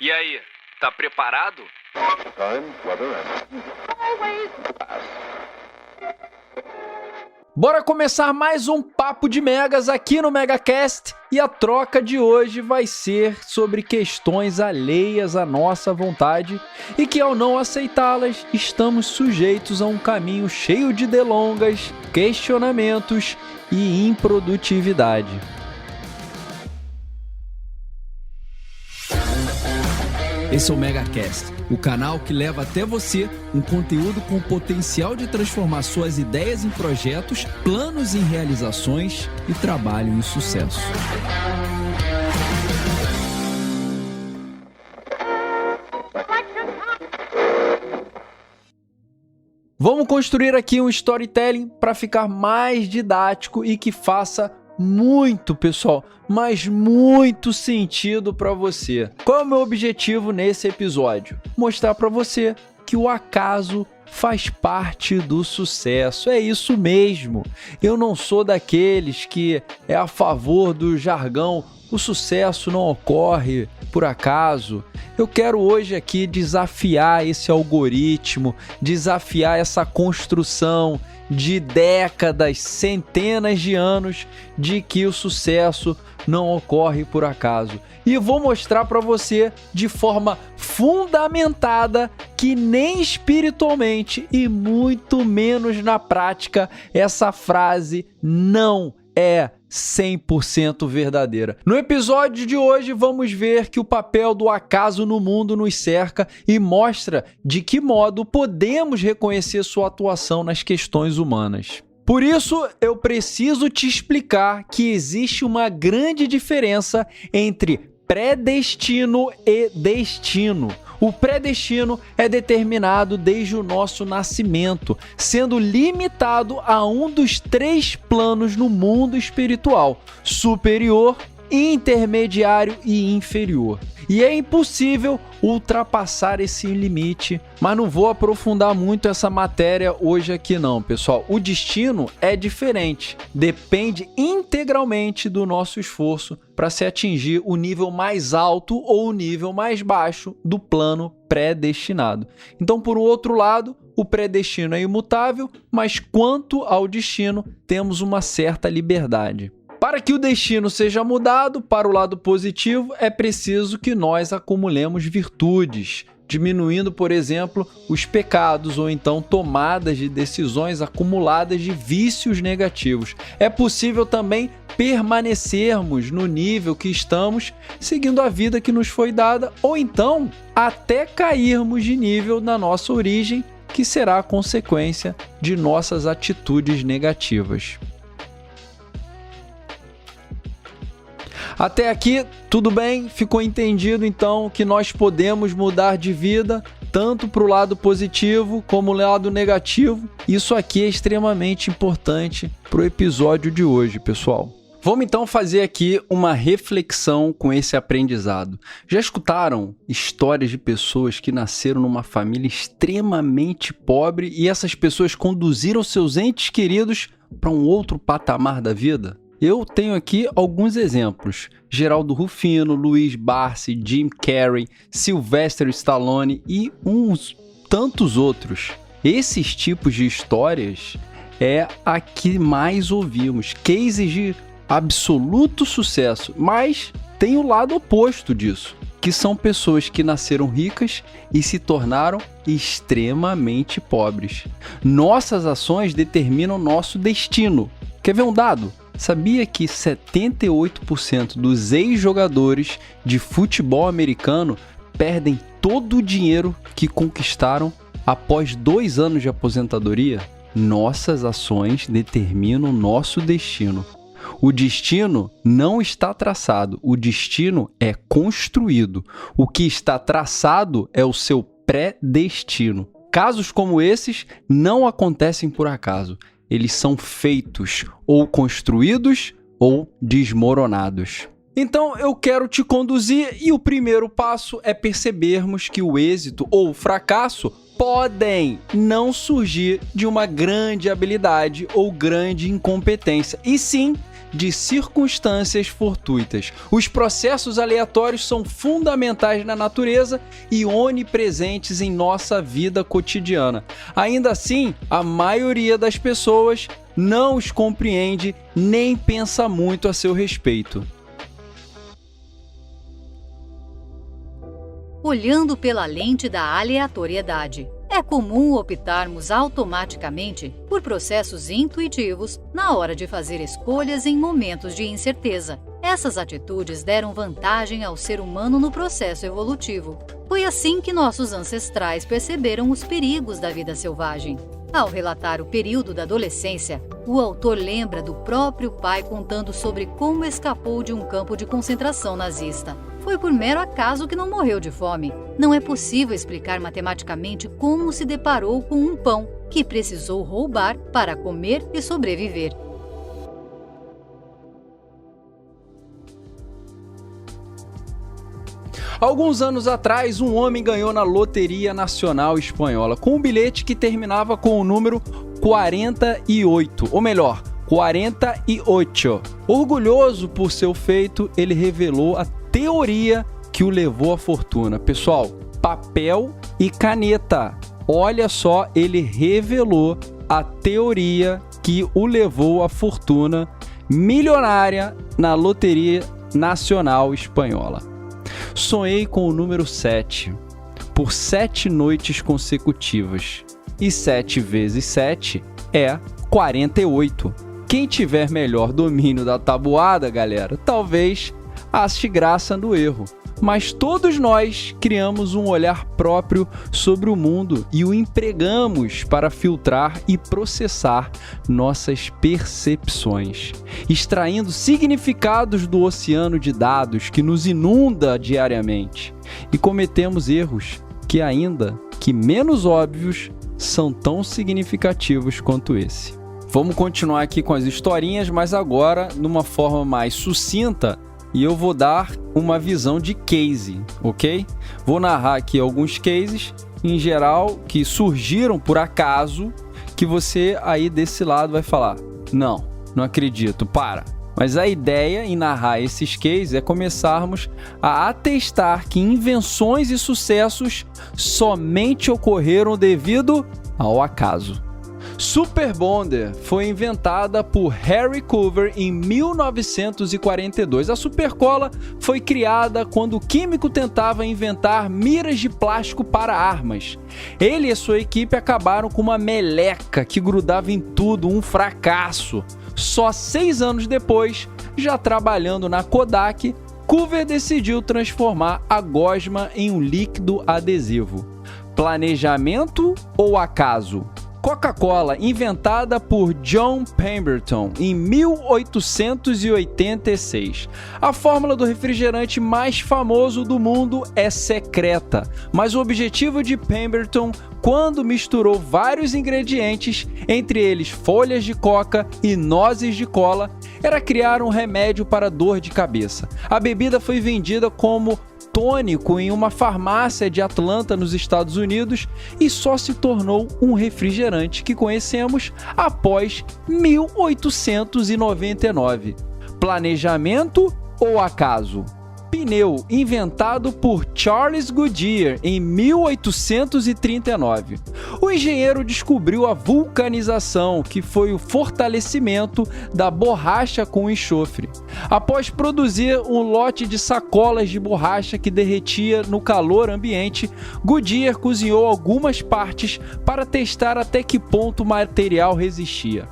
E aí, tá preparado? Bora começar mais um Papo de Megas aqui no MegaCast, e a troca de hoje vai ser sobre questões alheias à nossa vontade e que, ao não aceitá-las, estamos sujeitos a um caminho cheio de delongas, questionamentos e improdutividade. Esse é o MegaCast, o canal que leva até você um conteúdo com potencial de transformar suas ideias em projetos, planos em realizações e trabalho em sucesso. Vamos construir aqui um storytelling para ficar mais didático e que faça muito, pessoal, mas muito sentido para você. Qual é o meu objetivo nesse episódio? Mostrar para você que o acaso faz parte do sucesso. É isso mesmo. Eu não sou daqueles que é a favor do jargão "o sucesso não ocorre por acaso". Eu quero hoje aqui desafiar esse algoritmo, desafiar essa construção de décadas, centenas de anos de que o sucesso não ocorre por acaso. E vou mostrar para você de forma fundamentada que nem espiritualmente e muito menos na prática essa frase não é 100% verdadeira. No episódio de hoje vamos ver que o papel do acaso no mundo nos cerca e mostra de que modo podemos reconhecer sua atuação nas questões humanas. Por isso, eu preciso te explicar que existe uma grande diferença entre predestino e destino. O predestino é determinado desde o nosso nascimento, sendo limitado a um dos 3 planos no mundo espiritual: superior, intermediário e inferior. E é impossível ultrapassar esse limite, mas não vou aprofundar muito essa matéria hoje aqui não, pessoal. O destino é diferente, depende integralmente do nosso esforço para se atingir o nível mais alto ou o nível mais baixo do plano predestinado. Então, por um outro lado, o predestino é imutável, mas quanto ao destino, temos uma certa liberdade. Para que o destino seja mudado para o lado positivo, é preciso que nós acumulemos virtudes, diminuindo, por exemplo, os pecados ou então tomadas de decisões acumuladas de vícios negativos. É possível também permanecermos no nível que estamos, seguindo a vida que nos foi dada, ou então até cairmos de nível na nossa origem, que será a consequência de nossas atitudes negativas. Até aqui, tudo bem? Ficou entendido, então, que nós podemos mudar de vida, tanto para o lado positivo como o lado negativo. Isso aqui é extremamente importante para o episódio de hoje, pessoal. Vamos então fazer aqui uma reflexão com esse aprendizado. Já escutaram histórias de pessoas que nasceram numa família extremamente pobre e essas pessoas conduziram seus entes queridos para um outro patamar da vida? Eu tenho aqui alguns exemplos: Geraldo Rufino, Luiz Barsi, Jim Carrey, Sylvester Stallone e uns tantos outros. Esses tipos de histórias é a que mais ouvimos, cases de absoluto sucesso, mas tem o lado oposto disso, que são pessoas que nasceram ricas e se tornaram extremamente pobres. Nossas ações determinam nosso destino. Quer ver um dado? Sabia que 78% dos ex-jogadores de futebol americano perdem todo o dinheiro que conquistaram após 2 anos de aposentadoria? Nossas ações determinam nosso destino. O destino não está traçado, o destino é construído. O que está traçado é o seu predestino. Casos como esses não acontecem por acaso. Eles são feitos ou construídos ou desmoronados. Então eu quero te conduzir e o primeiro passo é percebermos que o êxito ou o fracasso podem não surgir de uma grande habilidade ou grande incompetência, e sim de circunstâncias fortuitas. Os processos aleatórios são fundamentais na natureza e onipresentes em nossa vida cotidiana. Ainda assim, a maioria das pessoas não os compreende nem pensa muito a seu respeito. Olhando pela lente da aleatoriedade, é comum optarmos automaticamente por processos intuitivos na hora de fazer escolhas em momentos de incerteza. Essas atitudes deram vantagem ao ser humano no processo evolutivo. Foi assim que nossos ancestrais perceberam os perigos da vida selvagem. Ao relatar o período da adolescência, o autor lembra do próprio pai contando sobre como escapou de um campo de concentração nazista. Foi por mero acaso que não morreu de fome. Não é possível explicar matematicamente como se deparou com um pão que precisou roubar para comer e sobreviver. Alguns anos atrás, um homem ganhou na Loteria Nacional Espanhola com um bilhete que terminava com o número 48, ou melhor, 48. Orgulhoso por seu feito, ele revelou a teoria que o levou à fortuna. Pessoal, papel e caneta. Olha só, ele revelou a teoria que o levou à fortuna milionária na Loteria Nacional Espanhola. Sonhei com o número 7 por 7 noites consecutivas. E 7 vezes 7 é 48. Quem tiver melhor domínio da tabuada, galera, talvez ache graça no erro. Mas todos nós criamos um olhar próprio sobre o mundo e o empregamos para filtrar e processar nossas percepções, extraindo significados do oceano de dados que nos inunda diariamente. E cometemos erros que, ainda que menos óbvios, são tão significativos quanto esse. Vamos continuar aqui com as historinhas, mas agora numa forma mais sucinta, e eu vou dar uma visão de case, ok? Vou narrar aqui alguns cases, em geral, que surgiram por acaso, que você aí desse lado vai falar: não acredito, para. Mas a ideia em narrar esses cases é começarmos a atestar que invenções e sucessos somente ocorreram devido ao acaso. Super Bonder foi inventada por Harry Coover em 1942. A supercola foi criada quando o químico tentava inventar miras de plástico para armas. Ele e sua equipe acabaram com uma meleca que grudava em tudo, um fracasso. Só 6 anos depois, já trabalhando na Kodak, Coover decidiu transformar a gosma em um líquido adesivo. Planejamento ou acaso? Coca-Cola, inventada por John Pemberton em 1886. A fórmula do refrigerante mais famoso do mundo é secreta, mas o objetivo de Pemberton, quando misturou vários ingredientes, entre eles folhas de coca e nozes de cola, era criar um remédio para dor de cabeça. A bebida foi vendida como tônico em uma farmácia de Atlanta, nos Estados Unidos, e só se tornou um refrigerante que conhecemos após 1899. Planejamento ou acaso? Pneu, inventado por Charles Goodyear em 1839. O engenheiro descobriu a vulcanização, que foi o fortalecimento da borracha com enxofre. Após produzir um lote de sacolas de borracha que derretia no calor ambiente, Goodyear cozinhou algumas partes para testar até que ponto o material resistia.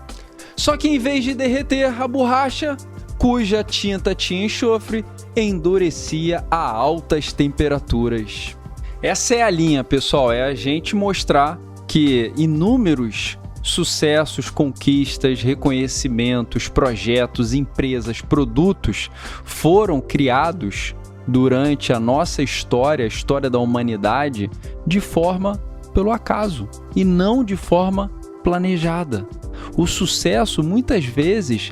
Só que em vez de derreter a borracha, cuja tinta tinha enxofre, endurecia a altas temperaturas. Essa é a linha, pessoal, é a gente mostrar que inúmeros sucessos, conquistas, reconhecimentos, projetos, empresas, produtos foram criados durante a nossa história, a história da humanidade, de forma pelo acaso e não de forma planejada. O sucesso, muitas vezes,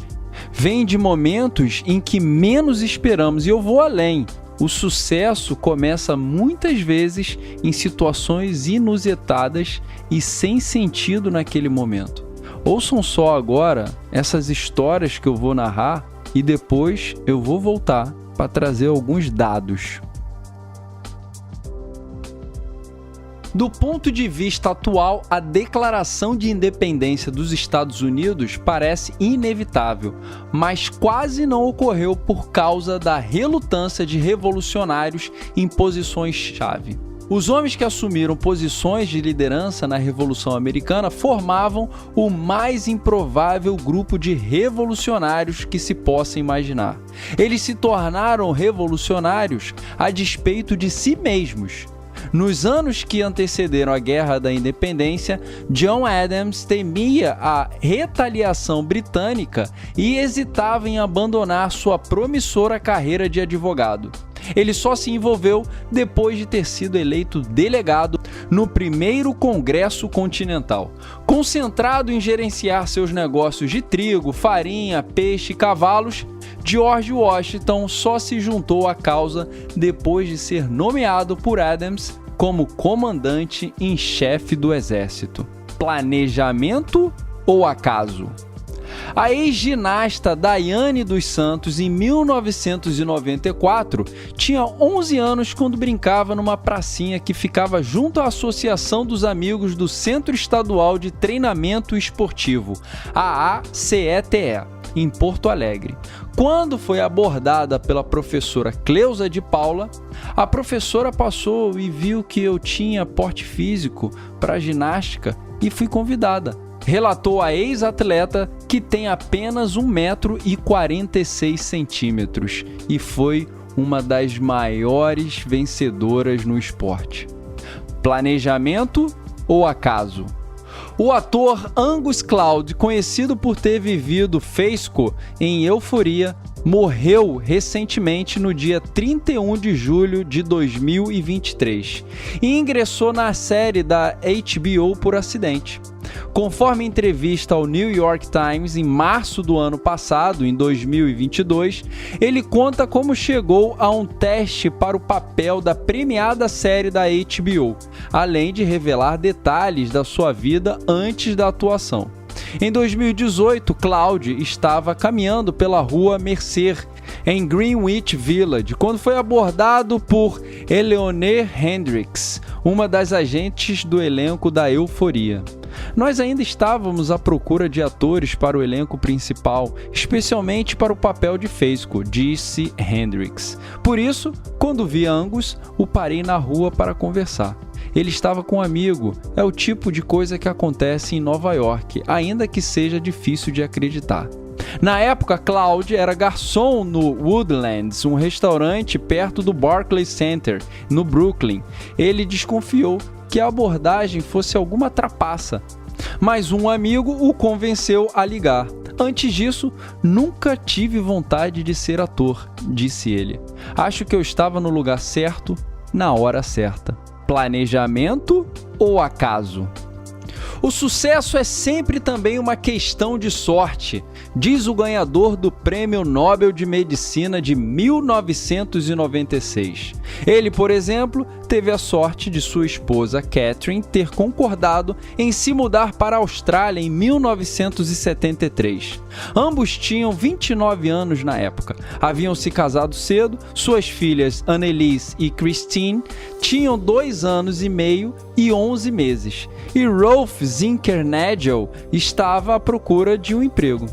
vem de momentos em que menos esperamos. E eu vou além. O sucesso começa muitas vezes em situações inusitadas e sem sentido naquele momento. Ouçam só agora essas histórias que eu vou narrar e depois eu vou voltar para trazer alguns dados. Do ponto de vista atual, a declaração de independência dos Estados Unidos parece inevitável, mas quase não ocorreu por causa da relutância de revolucionários em posições-chave. Os homens que assumiram posições de liderança na Revolução Americana formavam o mais improvável grupo de revolucionários que se possa imaginar. Eles se tornaram revolucionários a despeito de si mesmos. Nos anos que antecederam a Guerra da Independência, John Adams temia a retaliação britânica e hesitava em abandonar sua promissora carreira de advogado. Ele só se envolveu depois de ter sido eleito delegado no primeiro Congresso Continental. Concentrado em gerenciar seus negócios de trigo, farinha, peixe e cavalos, George Washington só se juntou à causa depois de ser nomeado por Adams como comandante em chefe do exército. Planejamento ou acaso? A ex-ginasta Daiane dos Santos, em 1994, tinha 11 anos quando brincava numa pracinha que ficava junto à Associação dos Amigos do Centro Estadual de Treinamento Esportivo, a ACETE, em Porto Alegre. Quando foi abordada pela professora Cleusa de Paula, a professora passou e viu que eu tinha porte físico para ginástica e fui convidada. Relatou a ex-atleta que tem apenas 1,46 m e foi uma das maiores vencedoras no esporte. Planejamento ou acaso? O ator Angus Cloud, conhecido por ter vivido Fezco em Euforia, morreu recentemente no dia 31 de julho de 2023 e ingressou na série da HBO por acidente. Conforme entrevista ao New York Times em março do ano passado, em 2022, ele conta como chegou a um teste para o papel da premiada série da HBO, além de revelar detalhes da sua vida antes da atuação. Em 2018, Cloud estava caminhando pela rua Mercer, em Greenwich Village, quando foi abordado por Eleanor Hendricks, uma das agentes do elenco da Euforia. Nós ainda estávamos à procura de atores para o elenco principal, especialmente para o papel de Fezco, disse Hendricks. Por isso, quando vi Angus, o parei na rua para conversar. Ele estava com um amigo, é o tipo de coisa que acontece em Nova York, ainda que seja difícil de acreditar. Na época, Cloud era garçom no Woodlands, um restaurante perto do Barclays Center, no Brooklyn. Ele desconfiou que a abordagem fosse alguma trapaça, mas um amigo o convenceu a ligar. Antes disso, nunca tive vontade de ser ator, disse ele. Acho que eu estava no lugar certo, na hora certa. Planejamento ou acaso? O sucesso é sempre também uma questão de sorte, diz o ganhador do Prêmio Nobel de Medicina de 1996. Ele, por exemplo, teve a sorte de sua esposa Catherine ter concordado em se mudar para a Austrália em 1973. Ambos tinham 29 anos na época, haviam se casado cedo, suas filhas Annelise e Christine tinham 2 anos e meio e 11 meses, e Rolf Zinkernagel estava à procura de um emprego.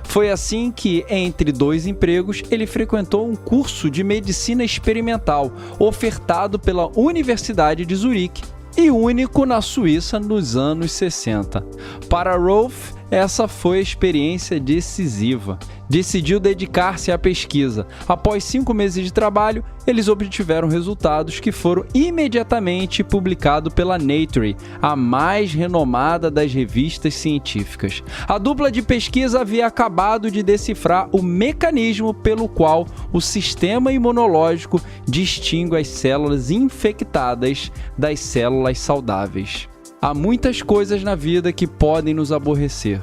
Foi assim que, entre 2 empregos, ele frequentou um curso de medicina experimental ofertado pela Universidade de Zurique e único na Suíça nos anos 60. Para Rolf, essa foi a experiência decisiva. Decidiu dedicar-se à pesquisa. Após 5 meses de trabalho, eles obtiveram resultados que foram imediatamente publicados pela Nature, a mais renomada das revistas científicas. A dupla de pesquisa havia acabado de decifrar o mecanismo pelo qual o sistema imunológico distingue as células infectadas das células saudáveis. Há muitas coisas na vida que podem nos aborrecer.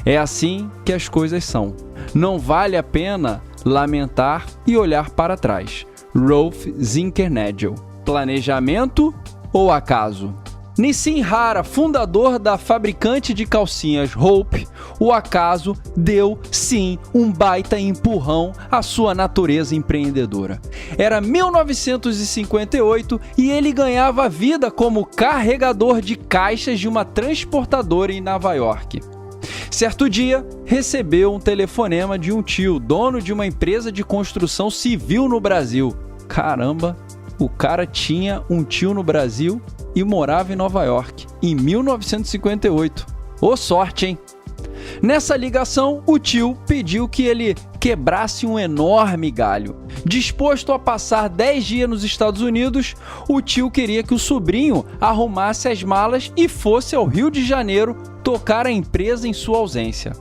É assim que as coisas são. Não vale a pena lamentar e olhar para trás. Rolf Zinkernagel. Planejamento ou acaso? Nissim Hara, fundador da fabricante de calcinhas Hope, o acaso deu, sim, um baita empurrão à sua natureza empreendedora. Era 1958 e ele ganhava vida como carregador de caixas de uma transportadora em Nova York. Certo dia, recebeu um telefonema de um tio, dono de uma empresa de construção civil no Brasil. Caramba, o cara tinha um tio no Brasil e morava em Nova York, em 1958. Ô sorte, hein? Nessa ligação, o tio pediu que ele quebrasse um enorme galho. Disposto a passar 10 dias nos Estados Unidos, o tio queria que o sobrinho arrumasse as malas e fosse ao Rio de Janeiro tocar a empresa em sua ausência.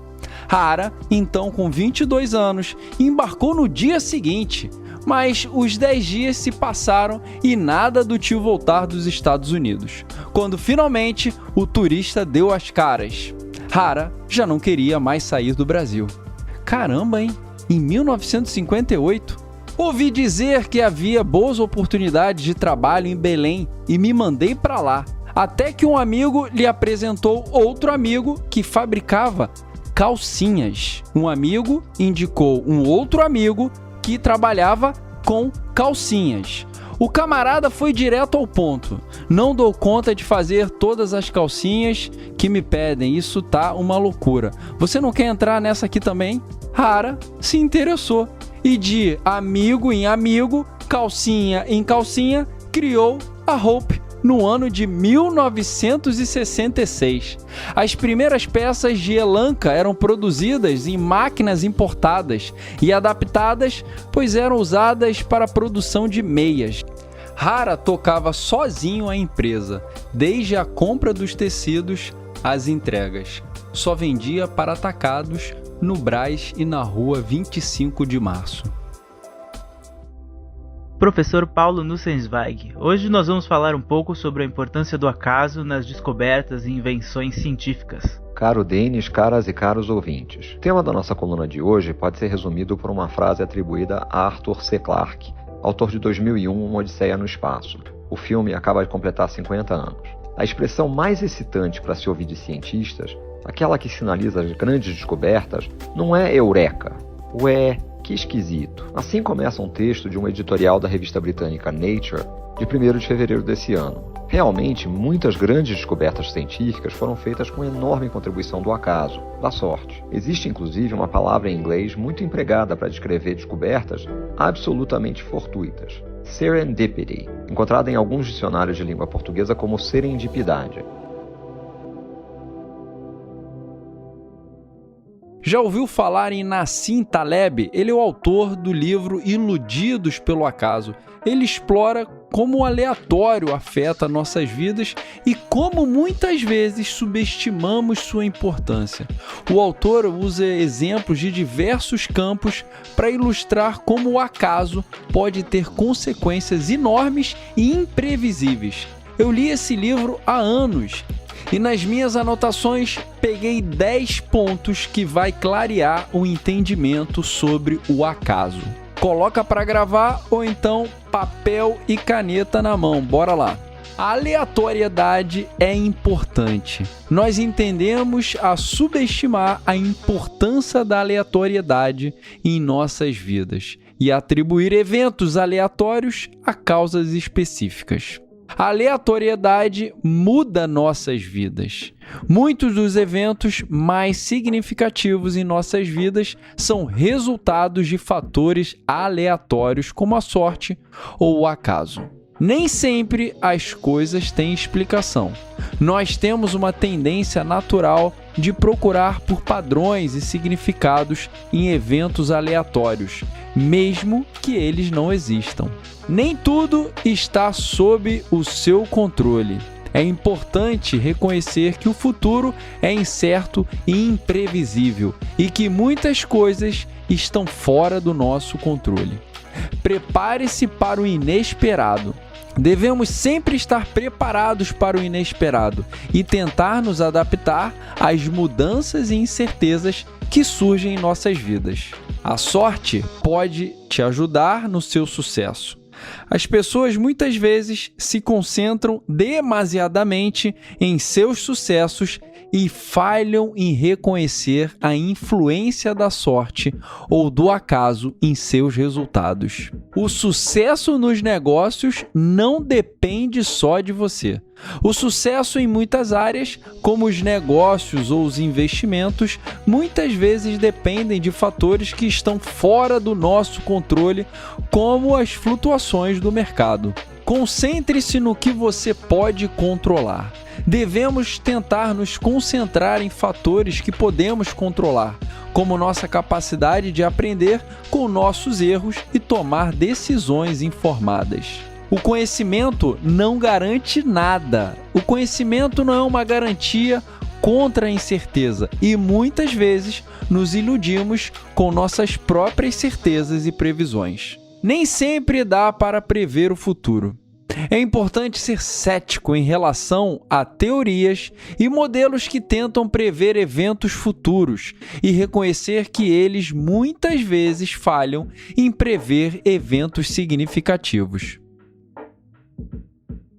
Hara, então com 22 anos, embarcou no dia seguinte, mas os 10 dias se passaram e nada do tio voltar dos Estados Unidos. Quando finalmente o turista deu as caras, Hara já não queria mais sair do Brasil. Caramba, hein? Em 1958? Ouvi dizer que havia boas oportunidades de trabalho em Belém e me mandei para lá. Até que um amigo lhe apresentou outro amigo que fabricava calcinhas. Um amigo indicou um outro amigo que trabalhava com calcinhas. O camarada foi direto ao ponto. Não dou conta de fazer todas as calcinhas que me pedem. Isso tá uma loucura. Você não quer entrar nessa aqui também? Hara se interessou. E de amigo em amigo, calcinha em calcinha, criou a Hope no ano de 1966. As primeiras peças de Elanca eram produzidas em máquinas importadas e adaptadas, pois eram usadas para a produção de meias. Hara tocava sozinho a empresa, desde a compra dos tecidos às entregas. Só vendia para atacados no Brás e na rua 25 de março. Professor Paulo Nussensweig, hoje nós vamos falar um pouco sobre a importância do acaso nas descobertas e invenções científicas. Caro Denis, caras e caros ouvintes, o tema da nossa coluna de hoje pode ser resumido por uma frase atribuída a Arthur C. Clarke, autor de 2001, Uma Odisseia no Espaço. O filme acaba de completar 50 anos. A expressão mais excitante para se ouvir de cientistas, aquela que sinaliza as grandes descobertas, não é eureka, ué, que esquisito. Assim começa um texto de um editorial da revista britânica Nature, de 1º de fevereiro desse ano. Realmente, muitas grandes descobertas científicas foram feitas com enorme contribuição do acaso, da sorte. Existe inclusive uma palavra em inglês muito empregada para descrever descobertas absolutamente fortuitas: serendipity, encontrada em alguns dicionários de língua portuguesa como serendipidade. Já ouviu falar em Nassim Taleb? Ele é o autor do livro Iludidos pelo Acaso. Ele explora como o aleatório afeta nossas vidas e como muitas vezes subestimamos sua importância. O autor usa exemplos de diversos campos para ilustrar como o acaso pode ter consequências enormes e imprevisíveis. Eu li esse livro há anos e nas minhas anotações peguei 10 pontos que vai clarear o entendimento sobre o acaso. Coloca para gravar ou então papel e caneta na mão, bora lá. A aleatoriedade é importante. Nós entendemos a subestimar a importância da aleatoriedade em nossas vidas e atribuir eventos aleatórios a causas específicas. A aleatoriedade muda nossas vidas. Muitos dos eventos mais significativos em nossas vidas são resultados de fatores aleatórios, como a sorte ou o acaso. Nem sempre as coisas têm explicação. Nós temos uma tendência natural de procurar por padrões e significados em eventos aleatórios, mesmo que eles não existam. Nem tudo está sob o seu controle. É importante reconhecer que o futuro é incerto e imprevisível e que muitas coisas estão fora do nosso controle. Prepare-se para o inesperado. Devemos sempre estar preparados para o inesperado e tentar nos adaptar às mudanças e incertezas que surgem em nossas vidas. A sorte pode te ajudar no seu sucesso. As pessoas muitas vezes se concentram demasiadamente em seus sucessos e falham em reconhecer a influência da sorte ou do acaso em seus resultados. O sucesso nos negócios não depende só de você. O sucesso em muitas áreas, como os negócios ou os investimentos, muitas vezes dependem de fatores que estão fora do nosso controle, como as flutuações do mercado. Concentre-se no que você pode controlar. Devemos tentar nos concentrar em fatores que podemos controlar, como nossa capacidade de aprender com nossos erros e tomar decisões informadas. O conhecimento não garante nada. O conhecimento não é uma garantia contra a incerteza e muitas vezes nos iludimos com nossas próprias certezas e previsões. Nem sempre dá para prever o futuro. É importante ser cético em relação a teorias e modelos que tentam prever eventos futuros e reconhecer que eles muitas vezes falham em prever eventos significativos.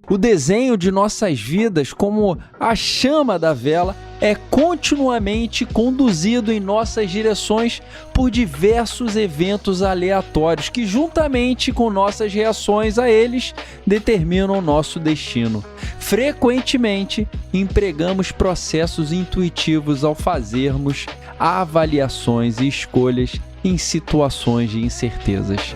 O desenho de nossas vidas, como a chama da vela, é continuamente conduzido em nossas direções por diversos eventos aleatórios que, juntamente com nossas reações a eles, determinam nosso destino. Frequentemente, empregamos processos intuitivos ao fazermos avaliações e escolhas em situações de incertezas.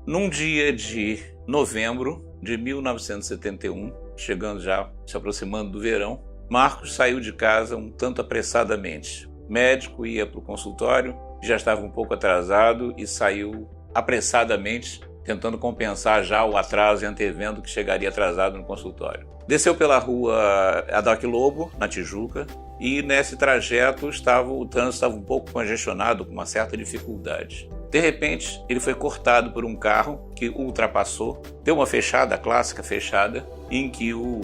Num dia de novembro de 1971, chegando já, se aproximando do verão, Marcos saiu de casa um tanto apressadamente. O médico ia para o consultório, já estava um pouco atrasado e saiu apressadamente, tentando compensar já o atraso e antevendo que chegaria atrasado no consultório. Desceu pela rua Adoc Lobo, na Tijuca, e nesse trajeto o trânsito estava um pouco congestionado, com uma certa dificuldade. De repente, ele foi cortado por um carro que o ultrapassou, deu uma fechada, a clássica fechada, em que o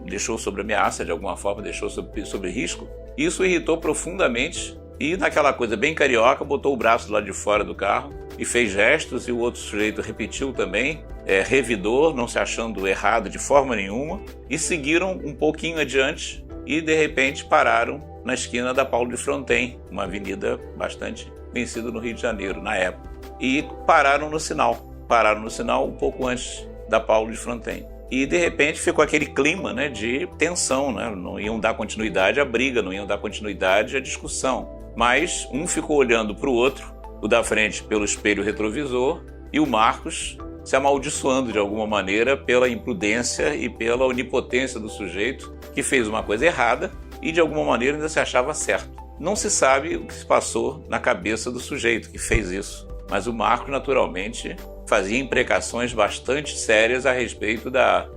deixou sob ameaça, de alguma forma, deixou sob risco. Isso irritou profundamente e, naquela coisa bem carioca, botou o braço do lado de fora do carro e fez gestos, e o outro sujeito repetiu também, revidou, não se achando errado de forma nenhuma, e seguiram um pouquinho adiante e, de repente, pararam na esquina da Paulo de Fronten, uma avenida bastante conhecida no Rio de Janeiro, na época. E pararam no sinal um pouco antes da Paulo de Fronten. E, de repente, ficou aquele clima, né, de tensão, né? Não iam dar continuidade à briga, não iam dar continuidade à discussão. Mas um ficou olhando para o outro, o da frente pelo espelho retrovisor, e o Marcos se amaldiçoando de alguma maneira pela imprudência e pela onipotência do sujeito, que fez uma coisa errada e de alguma maneira ainda se achava certo. Não se sabe o que se passou na cabeça do sujeito que fez isso, mas o Marcos naturalmente fazia imprecações bastante sérias a respeito da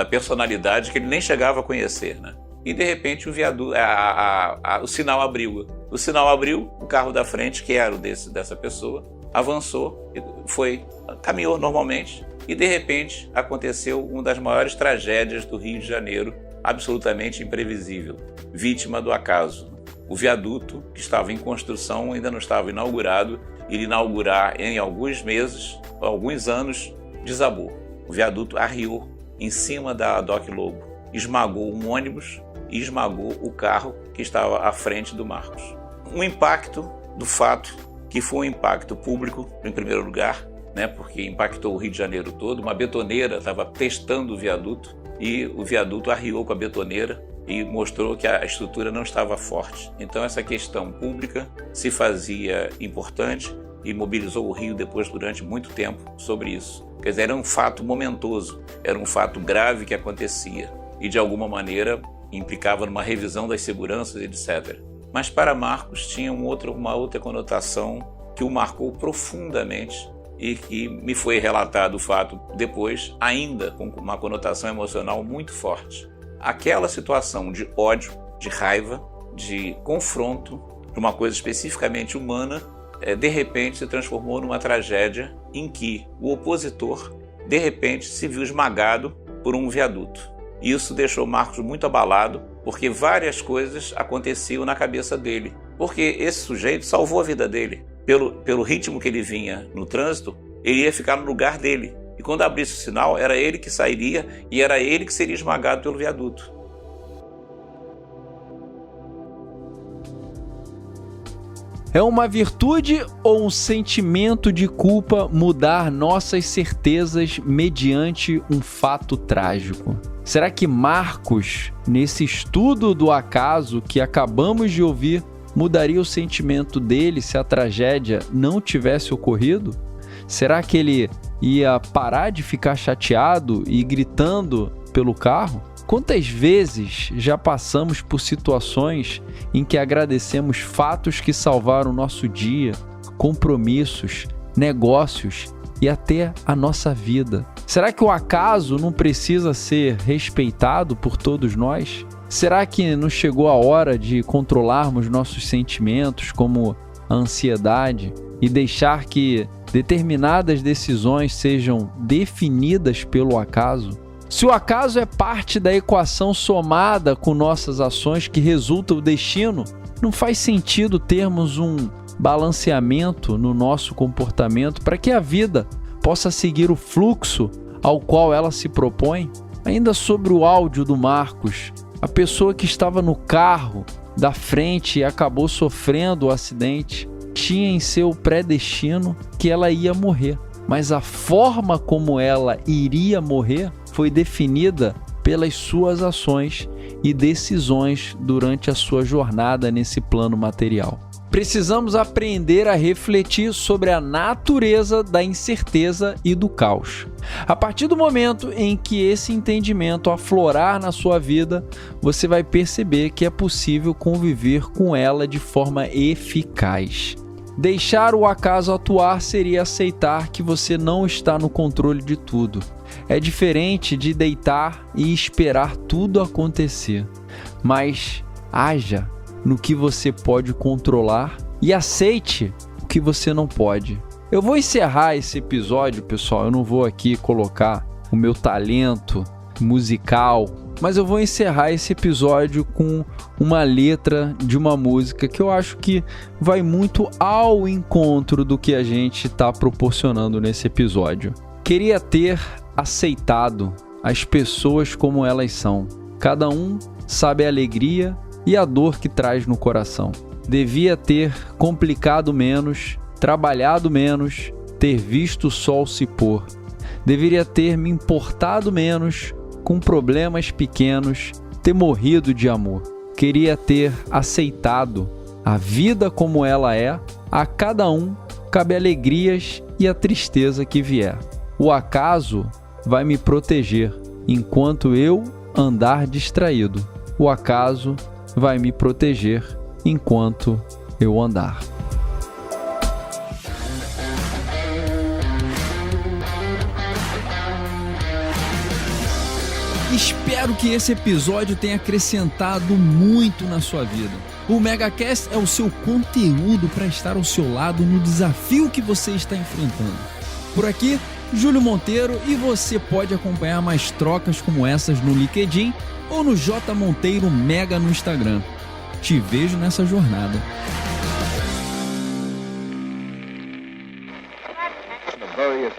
personalidade que ele nem chegava a conhecer, né? E de repente o sinal abriu. O sinal abriu, o carro da frente, que era o dessa pessoa, avançou, caminhou normalmente e de repente aconteceu uma das maiores tragédias do Rio de Janeiro, absolutamente imprevisível, vítima do acaso. O viaduto, que estava em construção, ainda não estava inaugurado, iria inaugurar em alguns meses, alguns anos, desabou. O viaduto arriou em cima da Adoc Lobo, esmagou um ônibus e esmagou o carro que estava à frente do Marcos. Um impacto do fato que foi um impacto público, em primeiro lugar, né, porque impactou o Rio de Janeiro todo. Uma betoneira estava testando o viaduto e o viaduto arriou com a betoneira e mostrou que a estrutura não estava forte. Então essa questão pública se fazia importante e mobilizou o Rio depois durante muito tempo sobre isso. Quer dizer, era um fato momentoso, era um fato grave que acontecia e de alguma maneira implicava numa revisão das seguranças, etc. Mas para Marcos tinha uma outra conotação que o marcou profundamente e que me foi relatado o fato depois, ainda com uma conotação emocional muito forte. Aquela situação de ódio, de raiva, de confronto, de uma coisa especificamente humana, de repente se transformou numa tragédia em que o opositor, de repente, se viu esmagado por um viaduto. Isso deixou Marcos muito abalado, porque várias coisas aconteciam na cabeça dele. Porque esse sujeito salvou a vida dele. pelo ritmo que ele vinha no trânsito, ele ia ficar no lugar dele. E quando abrisse o sinal, era ele que sairia e era ele que seria esmagado pelo viaduto. É uma virtude ou um sentimento de culpa mudar nossas certezas mediante um fato trágico? Será que Marcos, nesse estudo do acaso que acabamos de ouvir, mudaria o sentimento dele se a tragédia não tivesse ocorrido? Será que ele ia parar de ficar chateado e gritando pelo carro? Quantas vezes já passamos por situações em que agradecemos fatos que salvaram nosso dia, compromissos, negócios e até a nossa vida? Será que o acaso não precisa ser respeitado por todos nós? Será que não chegou a hora de controlarmos nossos sentimentos, como a ansiedade, e deixar que determinadas decisões sejam definidas pelo acaso? Se o acaso é parte da equação somada com nossas ações que resulta o destino, não faz sentido termos um balanceamento no nosso comportamento para que a vida possa seguir o fluxo ao qual ela se propõe? Ainda sobre o áudio do Marcos, a pessoa que estava no carro da frente e acabou sofrendo o acidente tinha em seu predestino que ela ia morrer, mas a forma como ela iria morrer foi definida pelas suas ações e decisões durante a sua jornada nesse plano material. Precisamos aprender a refletir sobre a natureza da incerteza e do caos. A partir do momento em que esse entendimento aflorar na sua vida, você vai perceber que é possível conviver com ela de forma eficaz. Deixar o acaso atuar seria aceitar que você não está no controle de tudo. É diferente de deitar e esperar tudo acontecer, mas haja no que você pode controlar e aceite o que você não pode. Eu vou encerrar esse episódio, pessoal, eu não vou aqui colocar o meu talento musical, mas eu vou encerrar esse episódio com uma letra de uma música que eu acho que vai muito ao encontro do que a gente está proporcionando nesse episódio. Queria ter aceitado as pessoas como elas são. Cada um sabe a alegria e a dor que traz no coração. Devia ter complicado menos, trabalhado menos, ter visto o sol se pôr. Deveria ter me importado menos com problemas pequenos, ter morrido de amor. Queria ter aceitado a vida como ela é. A cada um cabe alegrias e a tristeza que vier. O acaso vai me proteger enquanto eu andar distraído. O acaso vai me proteger enquanto eu andar. Espero que esse episódio tenha acrescentado muito na sua vida. O MegaCast é o seu conteúdo para estar ao seu lado no desafio que você está enfrentando. Por aqui, Júlio Monteiro, e você pode acompanhar mais trocas como essas no LinkedIn ou no J Monteiro Mega no Instagram. Te vejo nessa jornada. Various